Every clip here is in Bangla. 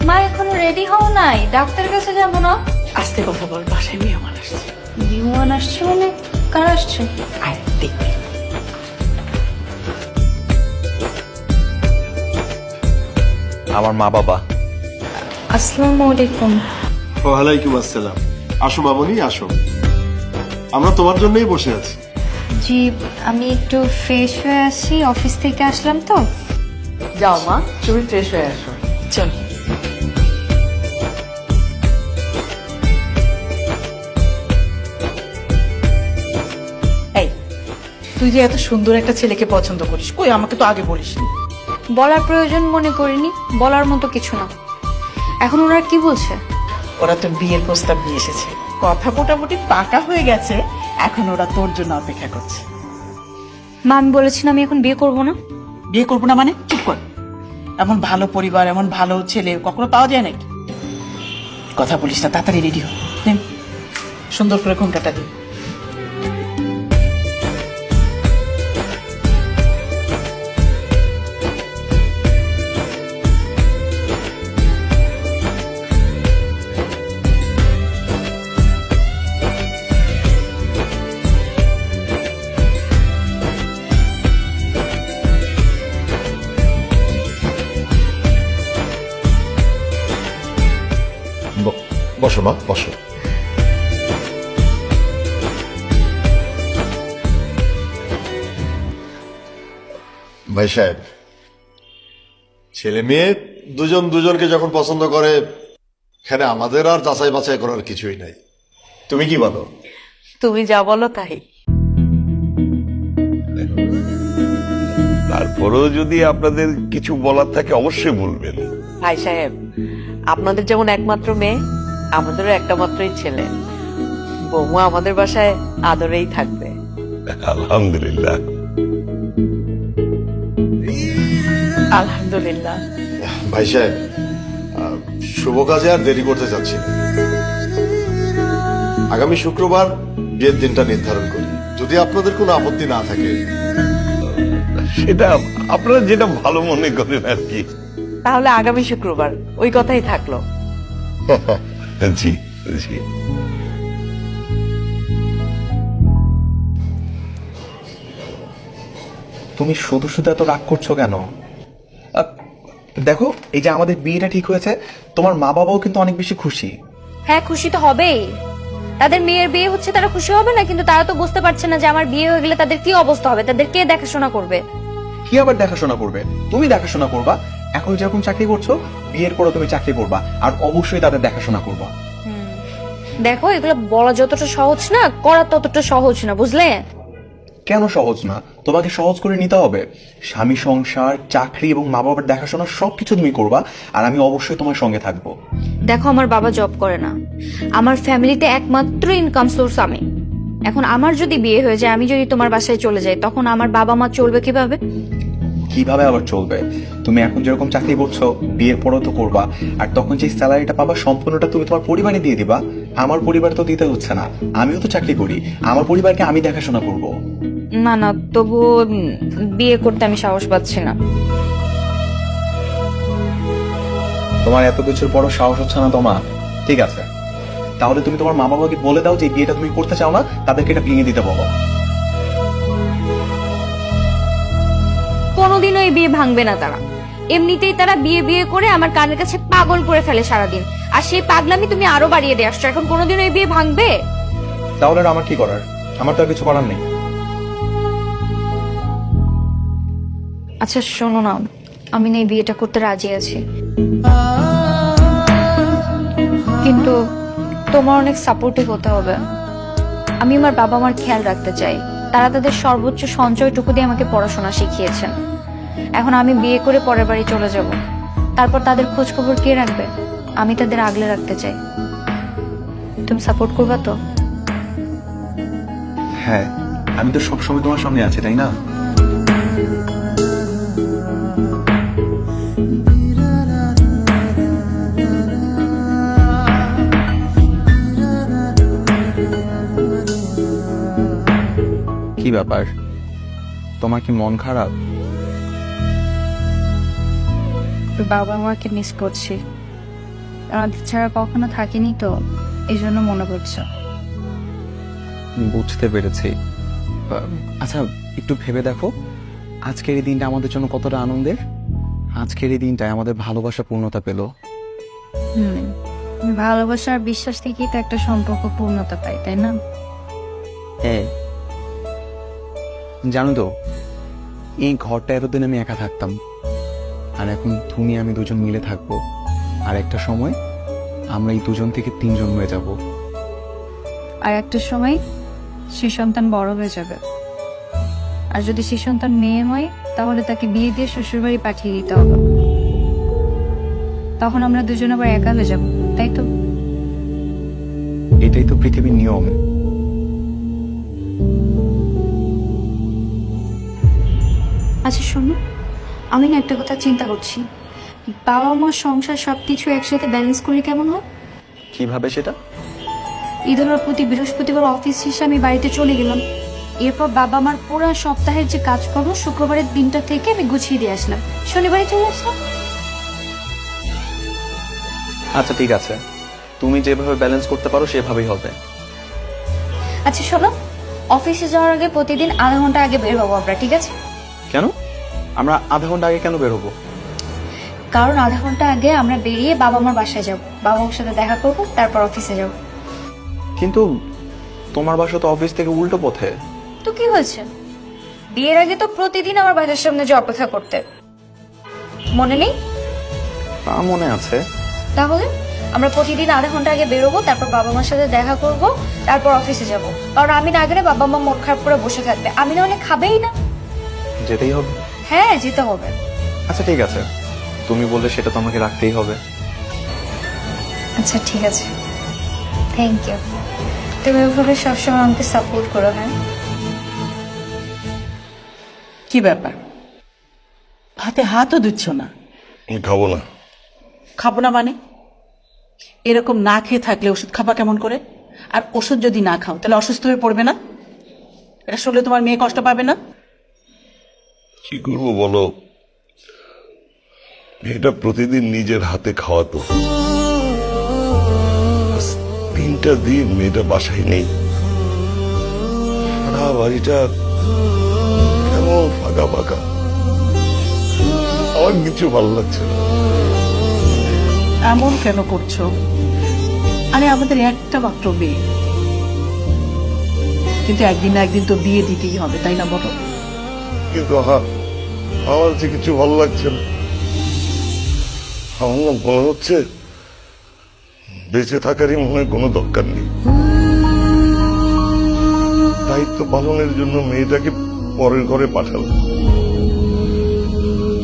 মা এখনো রেডি হও নাই, ডাক্তারের কাছে যাবো না? আস্তে কথা বল, বাসায় মেহমান আসছে। বিমান আসছে মানে? কার আসছে? আয় দেখবি। আমার মা বাবা। আসসালামু আলাইকুম। ওয়ালাইকুম আসসালাম। আসো মামনি, আসো। আমরা তোমার জন্যই বসে আছি। জি, আমি একটু ফ্রেশ হয়ে আসি, অফিস থেকে আসলাম তো। যাও মা, তুমি ফ্রেশ হয়ে আসো। চল। এই, তুই যে এত সুন্দর একটা ছেলেকে পছন্দ করিস, কই আমাকে তো আগে বলিসনি। বলার প্রয়োজন মনে করিনি, বলার মতো কিছু না। এখন ওরা কি বলছে? ওরা তো বিয়ের প্রস্তাব নিয়ে এসেছে, কথা মোটামুটি পাকা হয়ে গেছে। এখন ওরা তোর জন্য অপেক্ষা করছে। মা, আমি বলেছিলাম আমি এখন বিয়ে করব না। বিয়ে করবো না মানে? চুপ কর। এমন ভালো পরিবার, এমন ভালো ছেলে কখনো পাওয়া যায় নাকি? কথা বলিস না, তাড়াতাড়ি রেডি হ। নে, সুন্দর করে ঘুমটাটা দিন। বসো মা, বসো। ভাই সাহেব, ছেলে মেয়ে দুজন দুজনকে যখন পছন্দ করে, এখানে আমাদের আর যাচাই বাছাই করার কিছুই নাই। তুমি কি বলো? তুমি যা বলো তাই। তারপরেও যদি আপনাদের কিছু বলার থাকে অবশ্যই বলবেন। ভাই সাহেব, আপনাদের যেমন একমাত্র মেয়ে, আমাদেরও একটা মাত্রই ছেলে। বৌমা আমাদের বাসায় আদরেই থাকবে। আলহামদুলিল্লাহ। আলহামদুলিল্লাহ। ভাই সাহেব, শুভ কাজে আর দেরি করতে চাচ্ছি না। আগামী শুক্রবার বিয়ের দিনটা নির্ধারণ করি, যদি আপনাদের কোনো আপত্তি না থাকে। সেটা আপনারা যেটা ভালো মনে করেন আর কি। তাহলে আগামী শুক্রবার ওই কথাই থাকলো। জি জি। তুমি শুধু শুধু এত রাগ করছো কেন? দেখো, এই যে আমাদের বিয়েটা ঠিক হয়েছে, তোমার মা বাবাও কিন্তু অনেক বেশি খুশি। হ্যাঁ, খুশি তো হবেই। তাদের মেয়ের বিয়ে হচ্ছে, তারা খুশি হবে না? কিন্তু তারা তো বুঝতে পারছে না যে আমার বিয়ে হয়ে গেলে তাদের কি অবস্থা হবে, তাদের কে দেখাশোনা করবে। কি আবার দেখাশোনা করবে? তুমি দেখাশোনা করবা। এখন যেরকম চাকরি করছো, বিয়ের পরও তুমি চাকরি করবা, আর অবশ্যই তাদের দেখাশোনা করবা। দেখো, এগুলো বলা যতটা সহজ না, করা ততটা সহজ না, বুঝলে? কেন সহজ না? তোমাকে সহজ করে নিতে হবে। স্বামী, সংসার, চাকরি এবং মা বাবার দেখাশোনা সবকিছু তুমি করবা, আর আমি অবশ্যই তোমার সঙ্গে থাকবো। দেখো, আমার বাবা জব করে না, আমার ফ্যামিলিতে একমাত্র ইনকাম সোর্স আমি। এখন আমার যদি বিয়ে হয়ে যায়, আমি যদি তোমার বাসায় চলে যাই, তখন আমার বাবা মা চলবে কিভাবে? কিভাবে আবার চলবে? তুমি এখন যেরকম চাকরি করছো, বিয়ের পরও তো করবা, আর তখন যে স্যালারিটা পাবা সম্পূর্ণটা তুমি তোমার পরিবারে দিয়ে দিবা। আমার পরিবার তো দিতে হচ্ছে না, আমিও তো চাকরি করি, আমার পরিবারকে আমি দেখাশোনা করব। না না, তবু বিয়ে করতে আমি সাহস পাচ্ছি না। তোমার এত কিছুর পরও সাহস হচ্ছে না তোমার? ঠিক আছে, তাহলে তুমি তোমার মা বাবাকে বলে দাও যে বিয়েটা তুমি করতে চাও না, তাদেরকে এটা ভেঙে দিতে বলো। কোনোদিনও এই বিয়ে ভাঙবে না তারা। এমনিতেই তারা বিয়ে বিয়ে করে আমার কানের কাছে পাগল করে ফেলে সারাদিন, আর সেই পাগলামি তুমি আরো বাড়িয়ে দিয়ে আসছো। এখন কোনোদিনও এই বিয়ে ভাঙবে? তাহলে আর আমার কি করার? আমার তো আর কিছু করার নেই। আচ্ছা শোনো না, আমি না এই বিয়েটা করতে রাজি আছি, কিন্তু তোমার অনেক সাপোর্টিভ হতে হবে। আমি আমার বাবা মার খেয়াল রাখতে চাই। তারা তাদের সর্বোচ্চ সঞ্চয়টুকু দিয়ে আমাকে পড়াশোনা শিখিয়েছেন। এখন আমি বিয়ে করে পরের বাড়ি চলে যাব, তারপর তাদের খোঁজ খবর কে রাখবে? আমি তাদের আগলে রাখতে চাই। তুমি সাপোর্ট করবা তো? হ্যাঁ, আমি তো সবসময় তোমার সামনে আছি, তাই না? কি ব্যাপার, তোমার কি মন খারাপ? বাবা মাকে মিস করছি। রাত ছাড়া কখনো থাকিনি তো, এই জন্য মনে পড়ছে। বুঝতে পেরেছি। আচ্ছা, একটু ভেবে দেখো, আজকের এই দিনটা আমাদের জন্য কতটা আনন্দের। আজকের এই দিনটায় আমাদের ভালোবাসা পূর্ণতা পেল। ভালোবাসা আর বিশ্বাস থেকেই তো একটা সম্পর্ক পূর্ণতা পায়, তাই না? হ্যাঁ, জানো তো, এই ঘরটা এতদিন আমি একা থাকতাম, আর এখন তুমি আমি দুজন মিলে থাকবো, আর একটা সময় আমরা এই দুজন থেকে 3 জন হয়ে যাব। আর একটা সময় সে সন্তান বড় হয়ে যাবে, আর যদি সে সন্তান মেয়ে হয় তাহলে তাকে বিয়ে দিয়ে শ্বশুরবাড়ি পাঠিয়ে দিতে হবে। তখন আমরা দুজন আবার একা হয়ে যাব, তাই তো? এটাই তো পৃথিবীর নিয়ম। আচ্ছা শোনো, আমি না একটা কথা চিন্তা করছি, বাবা মা সংসার সবকিছু একসাথে ব্যালেন্স করি কেমন হয়? কিভাবে সেটা? এই ধরো প্রতি বৃহস্পতিবার অফিস শেষে আমি বাড়িতে চলে গেলাম, এরপর বাবা মার পুরো সপ্তাহের যে কাজ করবো শুক্রবারের দিনটা থেকে আমি গুছিয়ে দিয়ে আসলাম, শনিবারে চলে আসলাম। আচ্ছা ঠিক আছে, তুমি যেভাবে ব্যালেন্স করতে পারো সেভাবেই হবে। আচ্ছা শোনো, অফিসে যাওয়ার আগে প্রতিদিন আধা ঘন্টা আগে বের হবো আমরা, ঠিক আছে? কেন? আমরা আধা ঘন্টা আগে কেন বের হবো? কারণ আধা ঘন্টা আগে আমরা বেরিয়ে বাবা মার বাসায় যাব, বাবা মার সাথে দেখা করবো, তারপর অফিসে যাব। কিন্তু তোমার বাসা তো অফিস থেকে উল্টো পথে। তো কি হয়েছে, বিয়ের আগে তো প্রতিদিন আমার বাসার সামনে যে অপেক্ষা করতে, মনে নেই? তা মনে আছে। তাহলে আমরা প্রতিদিন আধা ঘন্টা আগে বেরোবো, তারপর বাবা মার সাথে দেখা করব, তারপর অফিসে যাব। কারণ আমি না গেলে বাবা মা মন খারাপ করে বসে থাকবে, আমি না হলে খাবেই না। যেতেই হবে। হ্যাঁ, যেতে হবে। আচ্ছা ঠিক আছে, তুমি বললে সেটা তো আমাকে রাখতেই হবে। আচ্ছা ঠিক আছে, থ্যাংক ইউ। তুমি ওভাবে সবসময় আমাকে সাপোর্ট করো। হ্যাঁ, কি ব্যাপার, হাতে হাতও দিচ্ছ না? আমি খাবো না। খাবো না মানে? এরকম না খেয়ে থাকলে ওষুধ খাবা কেমন করে? আর ওষুধ যদি না খাও তাহলে অসুস্থ হয়ে পড়বে না? এটা শুনলে তোমার মেয়ে কষ্ট পাবে না? কি করবো বলো, মেয়েটা প্রতিদিন নিজের হাতে খাওয়াতো, আজ 3টা দিন মেয়েটা বাসায় নেই, সারা বাড়িটা কেমন ফাঁকা ফাঁকা, আমার কিছু ভালো লাগছে না। এমন কেন করছো? আরে আমাদের একটা মাত্র মেয়ে, কিন্তু একদিন না একদিন তো বিয়ে দিতেই হবে, তাই না বলো? কিন্তু আমার যে কিছু ভালো লাগছে না। আমার না মনে হচ্ছে বেঁচে থাকারই মনে হয় কোনো দরকার নেই। দায়িত্ব পালনের জন্য মেয়েটাকে পরের ঘরে পাঠালাম,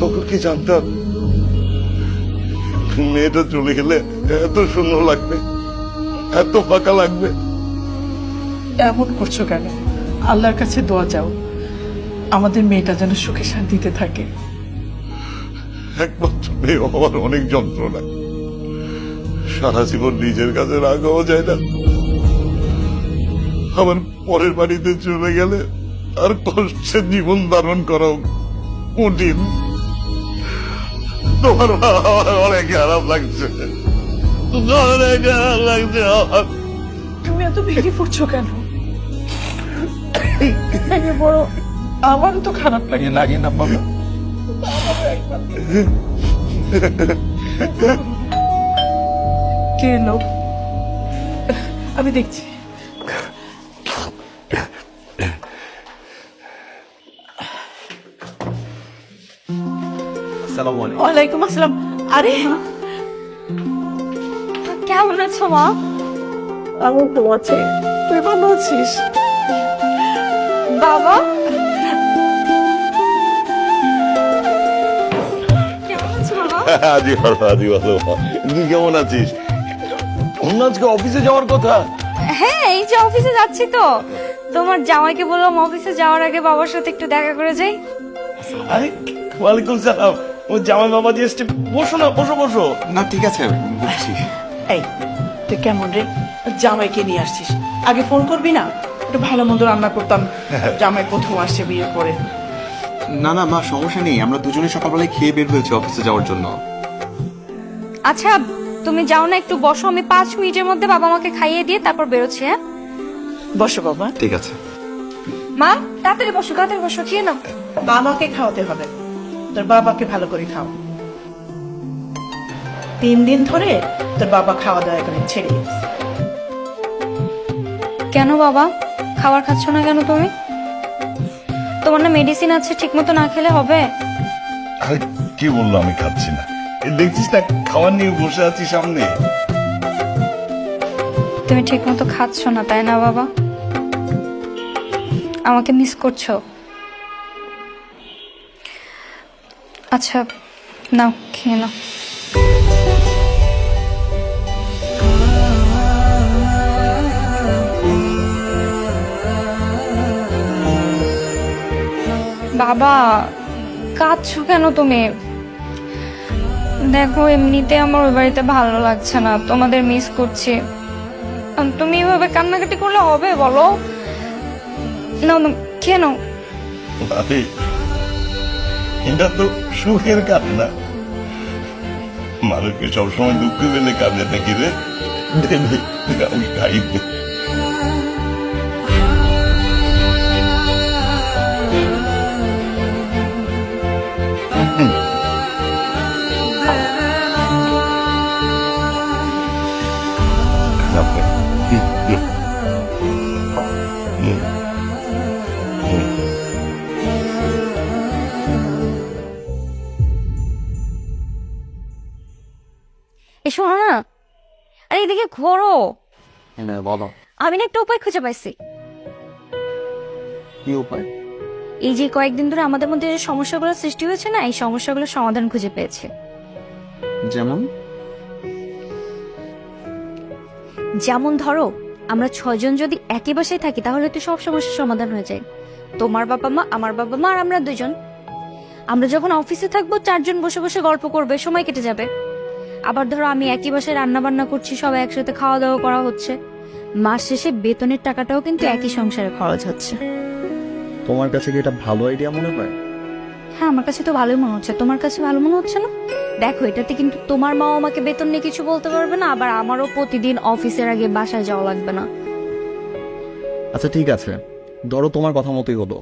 তখন কি জানতাম মেয়েটা চলে গেলে এত সুন্দর লাগবে, এত ফাঁকা লাগবে। এমন করছো কেন? আল্লাহর কাছে দোয়া চাও আমাদের মেয়েটা যেন সুখে শান্তিতে থাকে। একমাত্র মেয়ে হওয়ার অনেক যন্ত্রণা, সারা জীবন নিজের কাছে রাখাও যায় না, আমার পরের বাড়িতে চলে গেলে আর কষ্টে জীবন ধারণ করা কঠিন। তোমার আমার অনেক খারাপ লাগছে, অনেক খারাপ লাগছে আমার। তুমি এত ভেঙে পড়ছো কেন? ভেঙে পড়ো, আমারও তো খারাপ লাগে। লাগে না বাবা? কে এলো? আমি দেখছি। আসসালামু আলাইকুম। ওয়ালাইকুম আসসালাম। আরে কেমন আছো মা? আমি তো আছি, তুই ভালো আছিস? বাবা কেমন আছো বাবা? আদি ভালো, আদি ভালো। তুই কেমন আছিস? অন্য আজকে অফিসে যাওয়ার কথা। হ্যাঁ, এই যে অফিসে যাচ্ছি তো, তোমার জামাইকে বললাম অফিসে যাওয়ার আগে বাবার সাথে একটু দেখা করে যাই। আরে ওয়ালাইকুম সালাম, ও জামাই বাবা দিয়ে এসছে। বসো না, বসো বসো। না ঠিক আছে, বুঝছি। এই তুই কেমন রে, জামাইকে নিয়ে আসছিস? আগে ফোন করবি না? একটু ভালো মন্দ রান্না করতাম, জামাই প্রথম আসছে বিয়ে করে। না না মা, সমস্যা নেই, আমরা দুজনে সকালবেলায় খেয়ে বের হয়েছি অফিসে যাওয়ার জন্য। আচ্ছা তুমি যাও না, একটু বসো, আমি 5 মিনিটের মধ্যে বাবা মাকে খাইয়ে দিয়ে তারপর বেরোচ্ছি। হ্যাঁ বসো বাবা। ঠিক আছে। মা, তাড়াতাড়ি বসো, তাড়াতাড়ি বসো, খেয়ে নাও। বাবাকে খাওয়াতে হবে, তোর বাবাকে ভালো করে খাও। 3 দিন ধরে তোর বাবা খাওয়া দাওয়া করে ছেড়ে গেছে। কেন বাবা, খাবার খাচ্ছ না কেন তুমি? তোমার না মেডিসিন আছে, ঠিক মতো না খেলে হবে? আরে কি বললো আমি খাচ্ছি না? এই দেখছিস না খাওয়ার নিয়ে বসে আছি সামনে। তুমি ঠিক মতো খাচ্ছ না, তাই না বাবা? আমাকে মিস করছো? আচ্ছা নাও, খেয়ে নাও। বাবা, কাঁদছো কেন তুমি? দেখো, এমনিতে আমার ওই বাড়িতে ভালো লাগছে না, তোমাদের মিস করছি। তুমি এভাবে কান্নাকাটি করলে হবে বলো? নাও নাও, খেয়ে নাও। আরে এটা তো সুখের কান্না। মানুষকে সবসময় দুঃখ পেলে কাঁদে নাকি রে? দে দে, আমি খাই দে। এসো না, আরে এদিকে ঘোরো। বলো, আমি না একটা উপায় খুঁজে পাইছি। কি উপায়? এই যে কয়েকদিন ধরে আমাদের মধ্যে যে সমস্যাগুলো সৃষ্টি হয়েছে না, এই সমস্যাগুলোর সমাধান খুঁজে পেয়েছি। যেমন? যেমন ধরো, আমরা 6 জন যদি একই বাসায় থাকি তাহলে তো সব সমস্যার সমাধান হয়ে যায়। তোমার বাবা মা, আমার বাবা মা, আর আমরা 2 জন। আমরা যখন অফিসে থাকবো 4 জন বসে বসে গল্প করবে, সময় কেটে যাবে। আবার ধরো আমি একই বাসায় রান্না বান্না করছি, সবাই একসাথে খাওয়া দাওয়া করা হচ্ছে, মাস শেষে বেতনের টাকাটাও কিন্তু একই সংসারে খরচ হচ্ছে। তোমার কাছে কি এটা ভালো আইডিয়া মনে হয়? হ্যাঁ, আমার কাছে তো ভালোই মনে হচ্ছে। তোমার কাছে ভালো মনে হচ্ছে না? দেখো, এটাতে কিন্তু তোমার মা আমাকে বেতন নিয়ে কিছু বলতে পারবে না, আবার আমারও প্রতিদিন অফিসের আগে বাসায় যাওয়া লাগবে না। আচ্ছা ঠিক আছে, ধরো তোমার কথা মতোই হলো।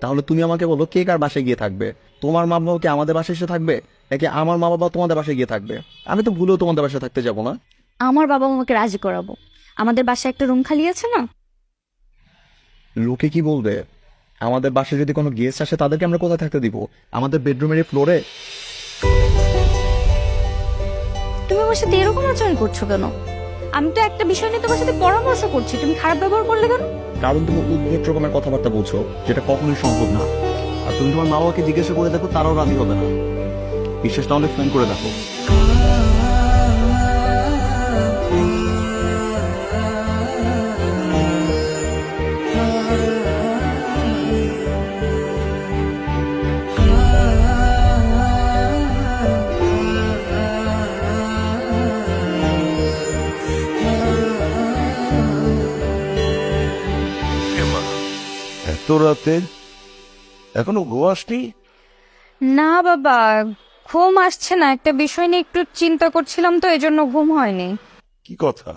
তাহলে তুমি আমাকে বলো, কে কার বাসায় গিয়ে থাকবে? তোমার মা বাবা কি আমাদের বাসায় এসে থাকবে, নাকি আমার মা বাবা তোমাদের বাসায় গিয়ে থাকবে? আমি তো ভুলেও তোমাদের বাসায় থাকতে যাবো না। আমার বাবা মাকে রাজি করাবো। আমাদের বাসায় একটা রুম খালি আছে না? লোকে কি বলবে? আমাদের বাসায় যদি কোনো গেস্ট আসে তাদেরকে আমরা কোথায় থাকতে দিব? আমাদের বেডরুমের ফ্লোরে? তুমি আমার সাথে এরকম আচরণ করছো কেন? আমি তো একটা বিষয় নিয়ে তোমার সাথে পরামর্শ করছি, তুমি খারাপ ব্যবহার করলে কেন? কারণ তুমি উদ্ভট রকমের কথাবার্তা বলছো, যেটা কখনোই সম্ভব না। আর তুমি তোমার মা বাবাকে জিজ্ঞাসা করে দেখো, তারাও রাজি হবে না। বিশ্বাস না হলে ফোন করে দেখো। এত রাতে এখনো ঘুমাসনি? না বাবা, ঘুম আসছে না। একটা বিষয় নিয়ে একটু চিন্তা করছিলাম, তো এজন্য ঘুম হয়নি। কি কথা?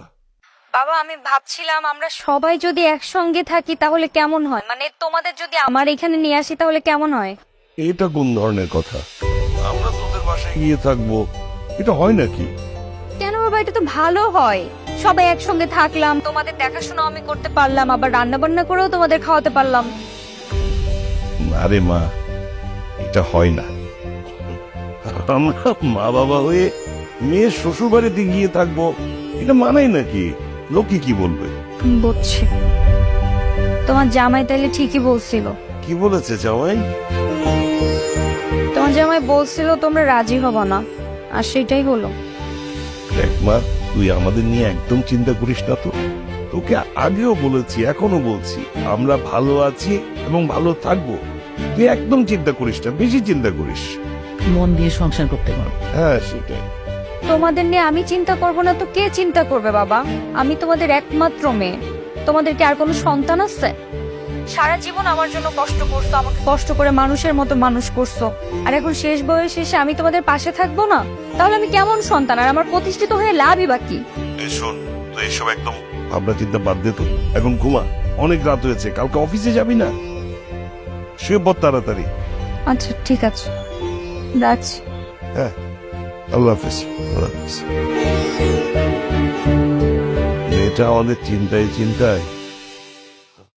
বাবা, আমি ভাবছিলাম আমরা সবাই যদি একসঙ্গে থাকি তাহলে কেমন হয়, মানে তোমাদের যদি আমার এখানে নিয়ে আসি তাহলে কেমন হয়? এটা কোন ধরনের কথা? আমরা তোদের বাসায় গিয়ে থাকবো, এটা হয় নাকি? কেন বাবা, এটা তো ভালো হয়। সবাই একসঙ্গে থাকলাম, তোমাদের দেখাশোনা আমি করতে পারলাম, আবার রান্না বান্না করেও তোমাদের খাওয়াতে পারলাম। আরে মা, এটা হয় না। আমরা মা বাবা হয়ে মেয়ের শ্বশুর বাড়িতে গিয়ে থাকবো, এটা মানাই নাকি? লোকে কি বলবে? বুঝছি, তোমার জামাই তাইলে ঠিকই বলছিল। কি বলেছে জামাই? তোমার জামাই বলছিল তোমরা রাজি হবো না, আর সেটাই হলো। দেখ মা, তুই আমাদের নিয়ে একদম চিন্তা করিস না তো। তোকে আগেও বলেছি, এখনো বলছি, আমরা ভালো আছি এবং ভালো থাকবো। তুই একদম চিন্তা করিস না, বেশি চিন্তা করিস। মন দিয়ে সংসার করতে পারো। হ্যাঁ সেটাই। তোমাদের নিয়ে আমি চিন্তা করব না তো কে চিন্তা করবে বাবা? আমি তোমাদের একমাত্র মেয়ে। তোমাদের কি আর কোনো সন্তান আছে? সারা জীবন আমার জন্য কষ্ট করছো, আমাকে কষ্ট করে মানুষের মতো মানুষ করছো, আর এখন শেষ বয়স শেষে আমি তোমাদের পাশে থাকবো না? তাহলে আমি কেমন সন্তান, আর আমার প্রতিষ্ঠিত হয়ে লাভই বাকি? এই শোন, তো এইসব একদম ভাবনা চিন্তা বাদ দে তো, এখন ঘুমা, অনেক রাত হয়েছে, কালকে অফিসে যাবি না? শুয়ে পড় তাড়াতাড়ি। আচ্ছা ঠিক আছে, রাখছি। হ্যাঁ, আল্লাহ হাফেজ। আল্লাহ হাফেজ। মেয়েটা আমাদের চিন্তায় চিন্তায়